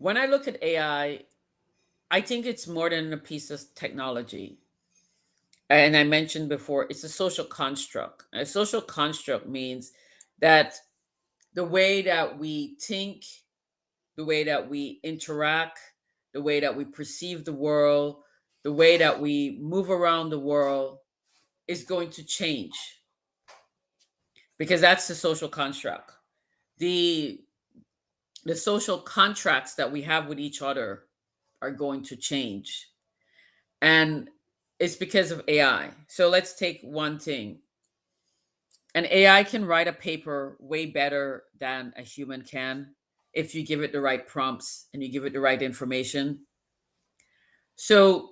when I look at I think it's more than a piece of technology. And I mentioned before, it's a social construct. A social construct means that the way that we think, the way that we interact, the way that we perceive the world, the way that we move around the world is going to change because that's the social construct. The the social contracts that we have with each other are going to change. And it's because of AI. So let's take one thing. An AI can write a paper way better than a human can if you give it the right prompts and you give it the right information. So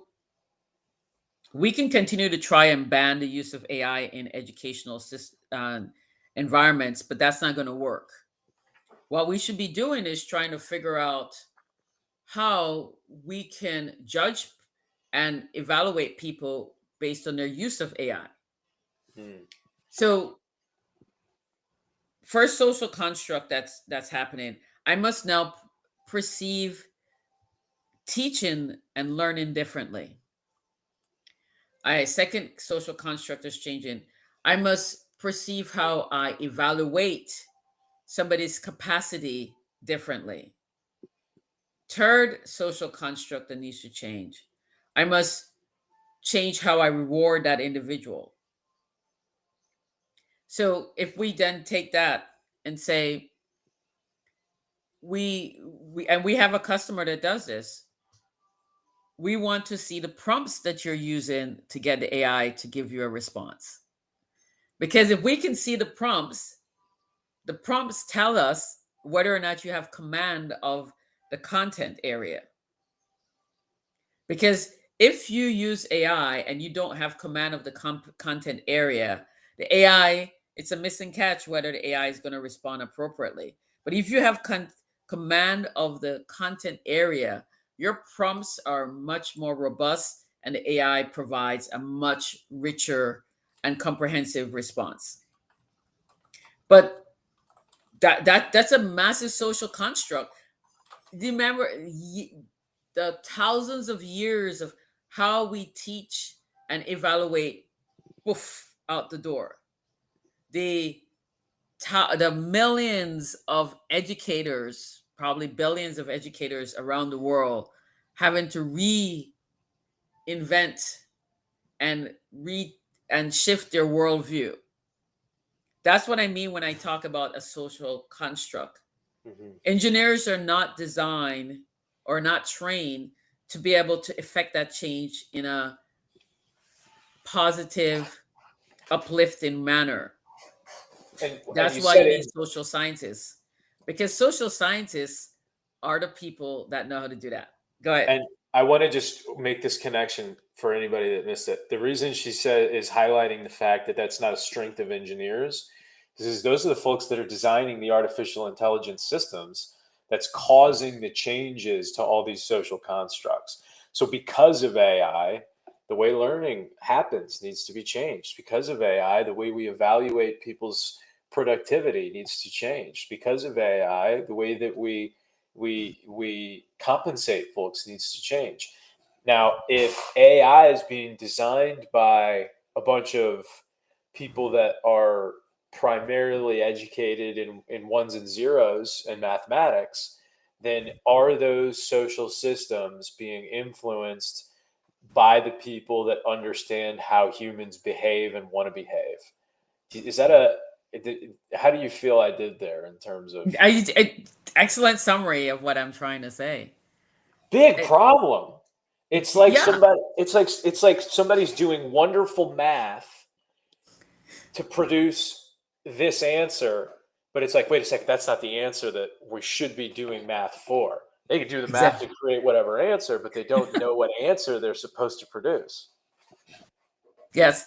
we can continue to try and ban the use of AI in educational environments, but that's not going to work. What we should be doing is trying to figure out how we can judge and evaluate people based on their use of AI. Hmm. So, first social construct that's happening, I must now perceive teaching and learning differently. I second social construct is changing. I must perceive how I evaluate somebody's capacity differently. Third social construct that needs to change. I must change how I reward that individual. So if we then take that and say we have a customer that does this, we want to see the prompts that you're using to get the AI to give you a response. Because if we can see the prompts tell us whether or not you have command of the content area. Because if you use AI and you don't have command of the content area, the AI, it's a missing catch whether the AI is going to respond appropriately. But if you have command of the content area, your prompts are much more robust and the AI provides a much richer and comprehensive response. But that's a massive social construct. Do you remember the thousands of years of how we teach and evaluate? Poof, out the door. The the millions of educators, probably billions of educators around the world, having to reinvent and shift their worldview. That's what I mean when I talk about a social construct. Hmm. Engineers are not designed or not trained to be able to effect that change in a positive, uplifting manner. And That's you why said you it. need social scientists, because social scientists are the people that know how to do that. Go ahead. And I want to just make this connection for anybody that missed it. The reason she said is highlighting the fact that that's not a strength of engineers, is those are the folks that are designing the artificial intelligence systems that's causing the changes to all these social constructs. So because of AI, the way learning happens needs to be changed. Because of AI, the way we evaluate people's productivity needs to change. Because of AI, the way that we compensate folks needs to change. Now, if AI is being designed by a bunch of people that are primarily educated in ones and zeros and mathematics, then are those social systems being influenced by the people that understand how humans behave and want to behave? Is that how do you feel I did there in terms of Excellent summary of what I'm trying to say. big It, problem? It's like yeah, somebody it's like somebody's doing wonderful math to produce this answer, but it's like, wait a second, that's not the answer that we should be doing math for. They can do the math to exactly. create whatever answer, but they don't know what answer they're supposed to produce. Yes.